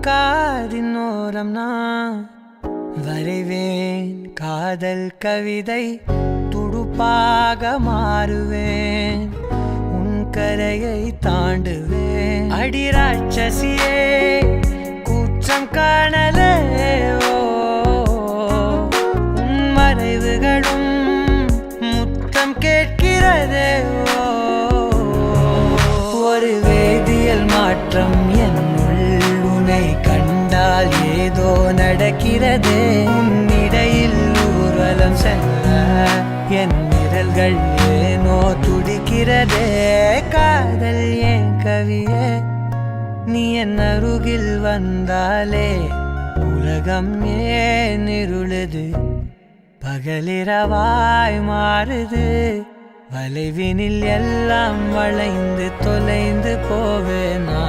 காதினோரம் நான் வரைவேன் காதல் கவிதை, துடுப்பாக மாறுவேன், உன் கரையை தாண்டுவேன். அடி ராட்சசியே கூற்றம் காணலே, உன் மறைவுகளும் முத்தம் கேட்கிறதே. ஒரு வேதியியல் மாற்றம் என்னுள், உன்னை கண்டால் ஏதோ நடக்கிறதே. இடையில் ஊர்வலம் செல்ல என் விரல்கள் ஏனோ துடிக்கிறதே. காதல் ஏன் கவியே, நீ என் அருகில் வந்தாலே உலகம் ஏன் இருளுது, பகலிரவாய் மாறுது. வளைவினில் எல்லாம் வளைந்து தொலைந்து போவேனா.